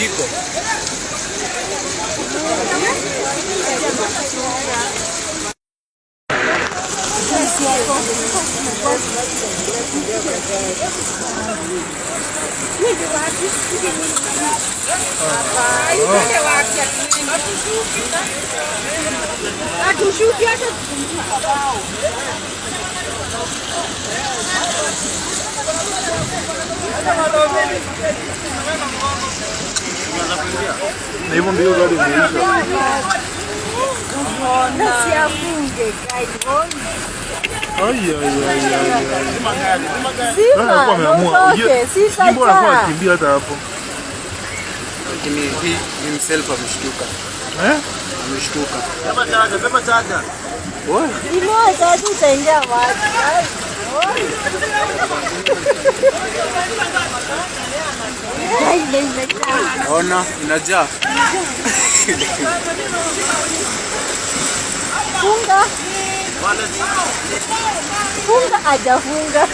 Iko. Na hivyo ndio gari imeisha. Simba anakuwa akimbia hata hapo. Lakini hii himself ameshtuka. Ameshtuka. Beba chaja. Oi. Imoja tu itaingia wapi? Ona, inajaa. Funga. Funga aja funga.